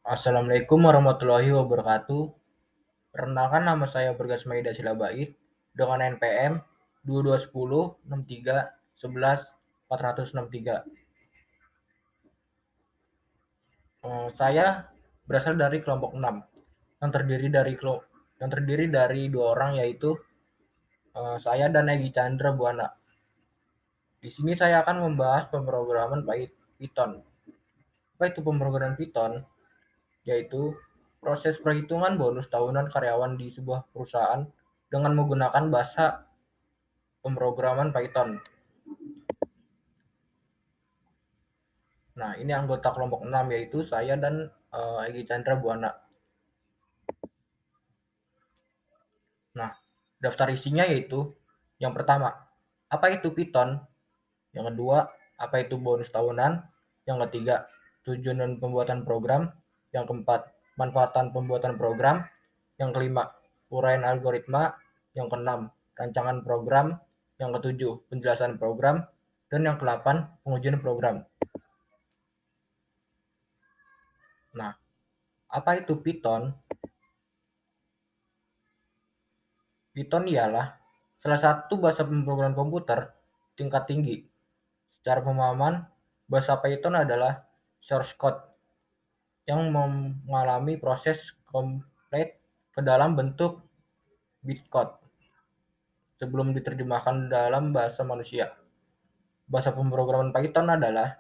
Assalamualaikum warahmatullahi wabarakatuh. Perkenalkan nama saya Bergas Maida Silabait dengan NPM 22106311 463. Saya berasal dari kelompok 6 yang terdiri dari dua orang, yaitu saya dan Egy Chandra Buana. Di sini saya akan membahas pemrograman Python. Apa itu pemrograman Python? Yaitu proses perhitungan bonus tahunan karyawan di sebuah perusahaan dengan menggunakan bahasa pemrograman Python. Nah, ini anggota kelompok 6, yaitu saya dan Egy Chandra Buana. Nah, daftar isinya yaitu yang pertama, apa itu Python? Yang kedua, apa itu bonus tahunan? Yang ketiga, tujuan dan pembuatan program. Yang keempat, manfaatan pembuatan program. Yang kelima, uraian algoritma. Yang keenam, rancangan program. Yang ketujuh, penjelasan program. Dan yang kedelapan, pengujian program. Nah, apa itu Python? Python ialah salah satu bahasa pemrograman komputer tingkat tinggi. Secara pemahaman, bahasa Python adalah source code yang mengalami proses komplit ke dalam bentuk bytecode sebelum diterjemahkan dalam bahasa manusia. Bahasa pemrograman Python adalah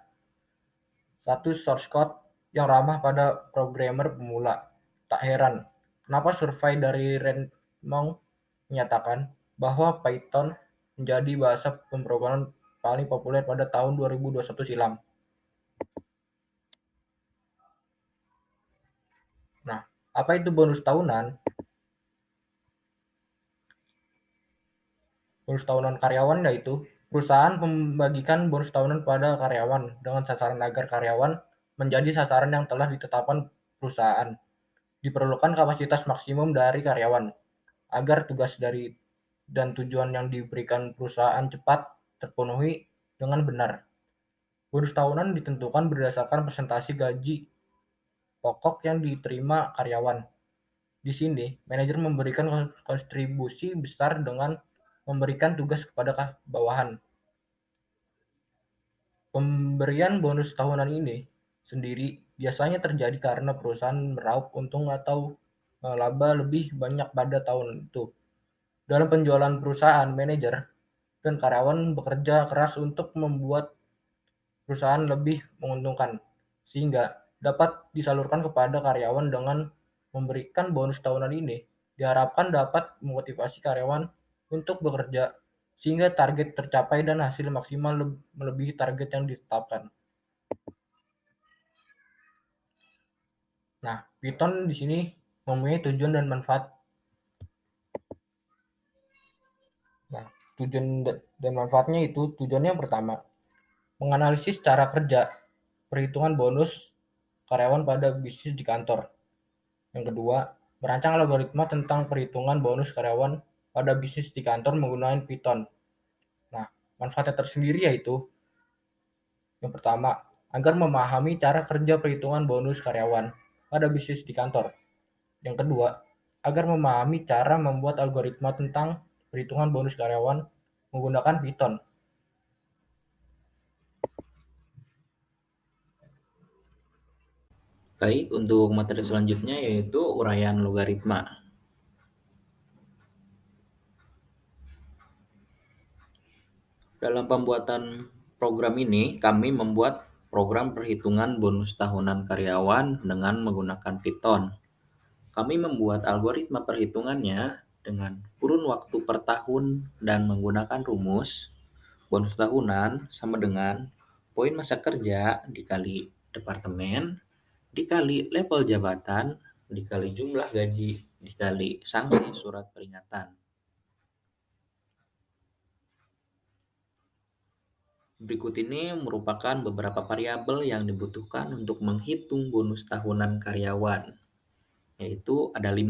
satu source code yang ramah pada programmer pemula. Tak heran, kenapa survei dari Redmond menyatakan bahwa Python menjadi bahasa pemrograman paling populer pada tahun 2021 silam. Nah, apa itu bonus tahunan? Bonus tahunan karyawan yaitu perusahaan membagikan bonus tahunan pada karyawan dengan sasaran agar karyawan menjadi sasaran yang telah ditetapkan perusahaan. Diperlukan kapasitas maksimum dari karyawan agar tugas dari dan tujuan yang diberikan perusahaan cepat terpenuhi dengan benar. Bonus tahunan ditentukan berdasarkan persentase gaji pokok yang diterima karyawan. Di sini, manajer memberikan kontribusi besar dengan memberikan tugas kepada bawahan. Pemberian bonus tahunan ini sendiri biasanya terjadi karena perusahaan meraup untung atau laba lebih banyak pada tahun itu. Dalam penjualan perusahaan, manajer dan karyawan bekerja keras untuk membuat perusahaan lebih menguntungkan, sehingga dapat disalurkan kepada karyawan. Dengan memberikan bonus tahunan ini, diharapkan dapat memotivasi karyawan untuk bekerja sehingga target tercapai dan hasil maksimal melebihi target yang ditetapkan. Nah, Python di sini mempunyai tujuan dan manfaat. Nah, tujuan dan manfaatnya itu, tujuannya yang pertama, menganalisis cara kerja perhitungan bonus karyawan pada bisnis di kantor. Yang kedua, merancang algoritma tentang perhitungan bonus karyawan pada bisnis di kantor menggunakan Python. Nah, manfaatnya tersendiri yaitu yang pertama, agar memahami cara kerja perhitungan bonus karyawan pada bisnis di kantor. Yang kedua, agar memahami cara membuat algoritma tentang perhitungan bonus karyawan menggunakan Python. Baik, untuk materi selanjutnya yaitu uraian logaritma. Dalam pembuatan program ini, kami membuat program perhitungan bonus tahunan karyawan dengan menggunakan Python. Kami membuat algoritma perhitungannya dengan kurun waktu per tahun dan menggunakan rumus bonus tahunan sama dengan poin masa kerja dikali departemen dikali level jabatan dikali jumlah gaji dikali sanksi surat peringatan. Berikut ini merupakan beberapa variabel yang dibutuhkan untuk menghitung bonus tahunan karyawan, yaitu ada 5.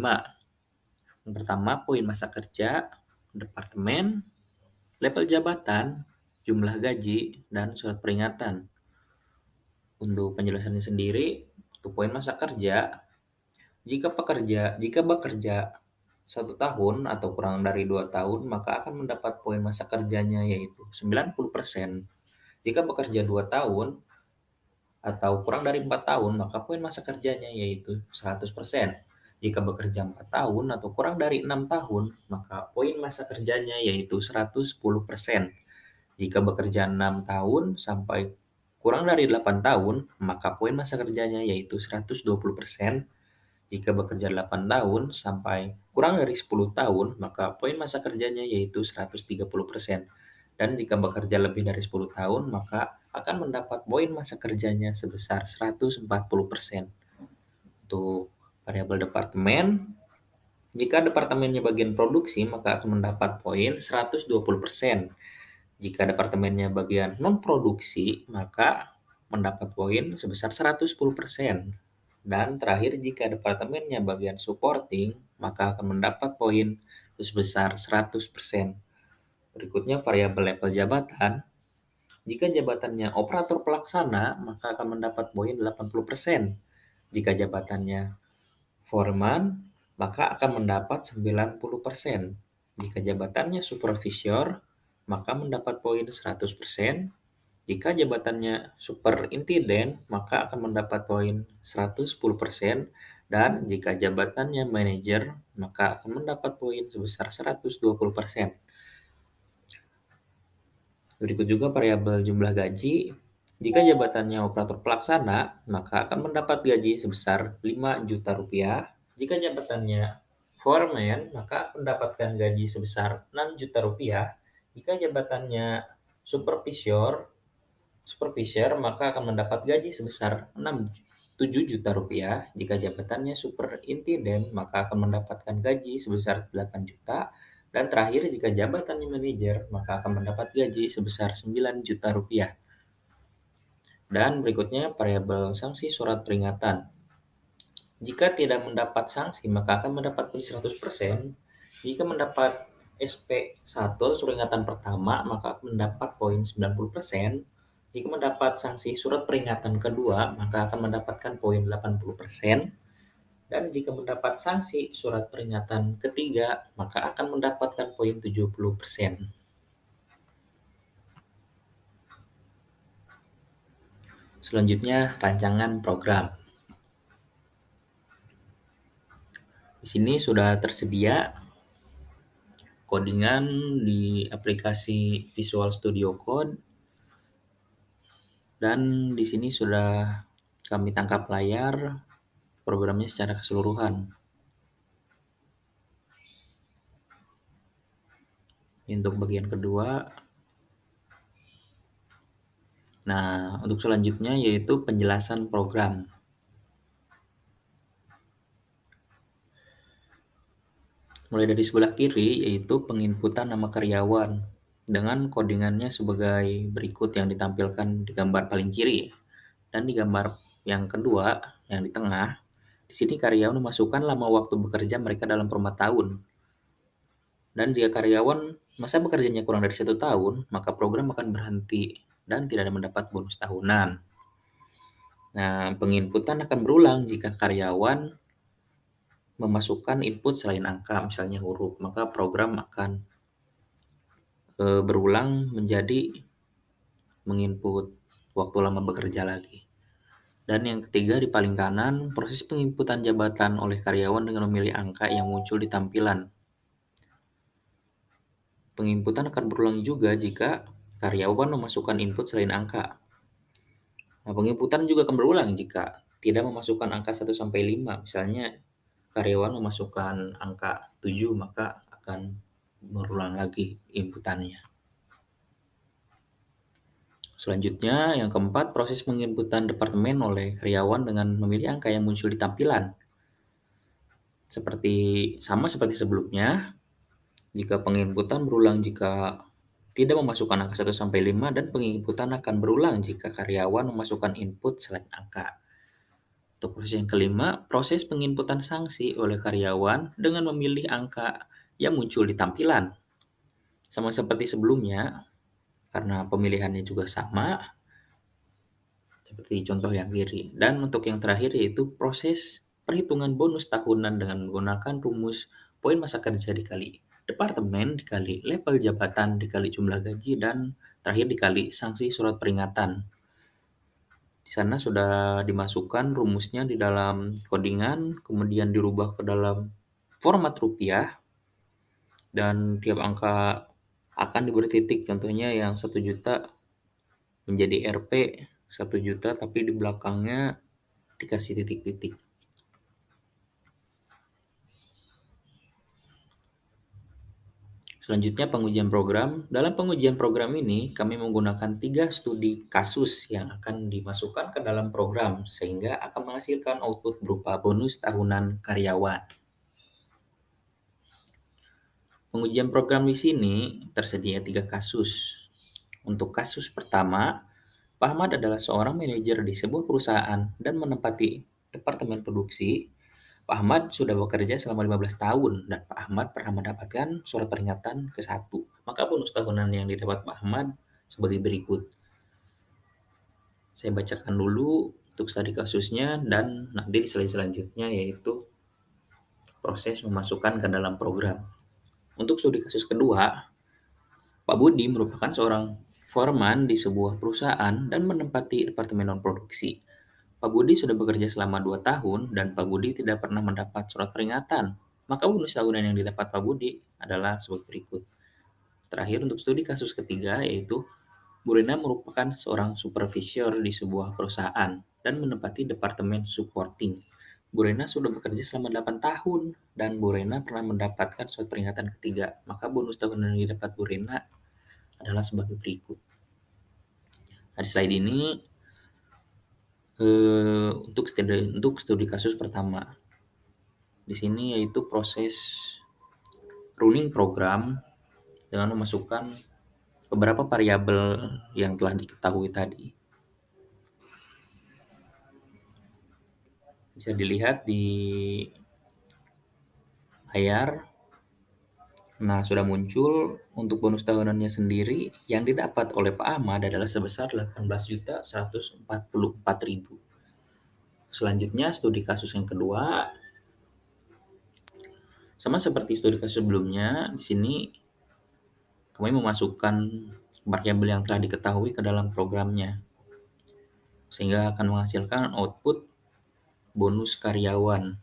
Yang pertama, poin masa kerja, departemen, level jabatan, jumlah gaji, dan surat peringatan. Untuk penjelasannya sendiri, Untuk poin masa kerja, jika bekerja 1 tahun atau kurang dari 2 tahun, maka akan mendapat poin masa kerjanya yaitu 90%. Jika bekerja 2 tahun atau kurang dari 4 tahun, maka poin masa kerjanya yaitu 100%. Jika bekerja 4 tahun atau kurang dari 6 tahun, maka poin masa kerjanya yaitu 110%. Jika bekerja 6 tahun sampai kurang dari 8 tahun, maka poin masa kerjanya yaitu 120%. Jika bekerja 8 tahun sampai kurang dari 10 tahun, maka poin masa kerjanya yaitu 130%. Dan jika bekerja lebih dari 10 tahun, maka akan mendapat poin masa kerjanya sebesar 140%. Untuk variabel departemen, jika departemennya bagian produksi, maka akan mendapat poin 120%. Jika departemennya bagian non-produksi, maka mendapat poin sebesar 110%. Dan terakhir, jika departemennya bagian supporting, maka akan mendapat poin sebesar 100%. Berikutnya variabel level jabatan. Jika jabatannya operator pelaksana, maka akan mendapat poin 80%. Jika jabatannya foreman, maka akan mendapat 90%. Jika jabatannya supervisor, maka mendapat poin 100%. Jika jabatannya superintendent, maka akan mendapat poin 110%. Dan jika jabatannya manajer, maka akan mendapat poin sebesar 120%. Berikut juga variabel jumlah gaji. Jika jabatannya operator pelaksana, maka akan mendapat gaji sebesar 5 juta rupiah. Jika jabatannya foreman, maka mendapatkan gaji sebesar 6 juta rupiah. Jika jabatannya supervisor, maka akan mendapat gaji sebesar 7 juta rupiah. Jika jabatannya superintendent, maka akan mendapatkan gaji sebesar 8 juta. Dan terakhir, jika jabatannya manajer, maka akan mendapat gaji sebesar 9 juta rupiah. Dan berikutnya variabel sanksi surat peringatan. Jika tidak mendapat sanksi, maka akan mendapat poin 100%. Jika mendapat SP1 surat peringatan pertama, maka akan mendapat poin 90%. Jika mendapat sanksi surat peringatan kedua, maka akan mendapatkan poin 80%. Dan jika mendapat sanksi surat peringatan ketiga, maka akan mendapatkan poin 70%. Selanjutnya, rancangan program. Di sini sudah tersedia codingan di aplikasi Visual Studio Code, dan di sini sudah kami tangkap layar programnya secara keseluruhan. Untuk bagian kedua, nah untuk selanjutnya yaitu penjelasan program. Mulai dari sebelah kiri yaitu penginputan nama karyawan dengan codingannya sebagai berikut yang ditampilkan di gambar paling kiri. Dan di gambar yang kedua, yang di tengah, di sini karyawan memasukkan lama waktu bekerja mereka dalam per tahun. Dan jika karyawan masa bekerjanya kurang dari 1 tahun, maka program akan berhenti dan tidak mendapat bonus tahunan. Nah, penginputan akan berulang jika karyawan memasukkan input selain angka, misalnya huruf, maka program akan berulang menjadi menginput waktu lama bekerja lagi. Dan yang ketiga di paling kanan, proses penginputan jabatan oleh karyawan dengan memilih angka yang muncul di tampilan. Penginputan akan berulang juga jika karyawan memasukkan input selain angka. Nah, penginputan juga akan berulang jika tidak memasukkan angka 1-5. Misalnya karyawan memasukkan angka 7, maka akan berulang lagi inputannya. Selanjutnya, yang keempat, proses penginputan departemen oleh karyawan dengan memilih angka yang muncul di tampilan. Sama seperti sebelumnya, jika penginputan berulang jika tidak memasukkan angka 1-5 dan penginputan akan berulang jika karyawan memasukkan input selain angka. Untuk proses yang kelima, proses penginputan sanksi oleh karyawan dengan memilih angka yang muncul di tampilan. Sama seperti sebelumnya, karena pemilihannya juga sama, seperti contoh yang kiri. Dan untuk yang terakhir yaitu proses perhitungan bonus tahunan dengan menggunakan rumus poin masa kerja dikali departemen dikali level jabatan dikali jumlah gaji dan terakhir dikali sanksi surat peringatan. Di sana sudah dimasukkan rumusnya di dalam codingan, kemudian dirubah ke dalam format rupiah, dan tiap angka akan diberi titik. Contohnya yang 1 juta menjadi Rp 1 juta, tapi di belakangnya dikasih titik-titik. Selanjutnya pengujian program. Dalam pengujian program ini, kami menggunakan 3 studi kasus yang akan dimasukkan ke dalam program, sehingga akan menghasilkan output berupa bonus tahunan karyawan. Pengujian program di sini tersedia 3 kasus. Untuk kasus pertama, Pak Ahmad adalah seorang manajer di sebuah perusahaan dan menempati departemen produksi. Pak Ahmad sudah bekerja selama 15 tahun dan Pak Ahmad pernah mendapatkan surat peringatan ke-1. Maka bonus tahunan yang didapat Pak Ahmad sebagai berikut. Saya bacakan dulu untuk studi kasusnya dan nanti di slide selanjutnya yaitu proses memasukkan ke dalam program. Untuk studi kasus kedua, Pak Budi merupakan seorang foreman di sebuah perusahaan dan menempati departemen non-produksi. Pak Budi sudah bekerja selama 2 tahun dan Pak Budi tidak pernah mendapat surat peringatan. Maka bonus tahunan yang didapat Pak Budi adalah sebagai berikut. Terakhir untuk studi kasus ketiga yaitu Bu Rena merupakan seorang supervisor di sebuah perusahaan dan menempati departemen supporting. Bu Rena sudah bekerja selama 8 tahun dan Bu Rena pernah mendapatkan surat peringatan ketiga. Maka bonus tahunan yang didapat Bu Rena adalah sebagai berikut. Nah, di slide ini untuk studi kasus pertama. Di sini yaitu proses running program dengan memasukkan beberapa variabel yang telah diketahui tadi. Bisa dilihat di layar. Nah, sudah muncul untuk bonus tahunannya sendiri yang didapat oleh Pak Ahmad adalah sebesar 18.144.000. Selanjutnya studi kasus yang kedua. Sama seperti studi kasus sebelumnya, di sini kami memasukkan variabel yang telah diketahui ke dalam programnya, sehingga akan menghasilkan output bonus karyawan.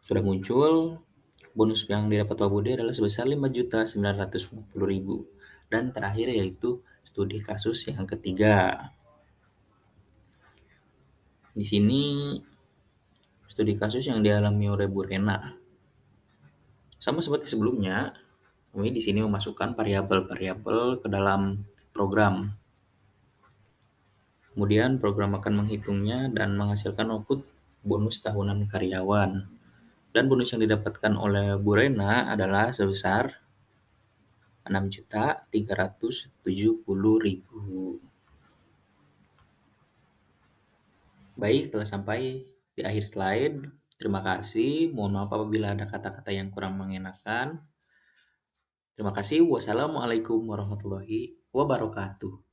Sudah muncul, bonus yang didapat Pak Budi adalah sebesar 5.950.000. Dan terakhir yaitu studi kasus yang ketiga. Di sini studi kasus yang dialami oleh Bu Rena. Sama seperti sebelumnya, kami di sini memasukkan variabel-variabel ke dalam program. Kemudian program akan menghitungnya dan menghasilkan output bonus tahunan karyawan. Dan bonus yang didapatkan oleh Bu Rena adalah sebesar 6.370.000. Baik, telah sampai di akhir slide. Terima kasih. Mohon maaf apabila ada kata-kata yang kurang mengenakan. Terima kasih. Wassalamualaikum warahmatullahi wabarakatuh.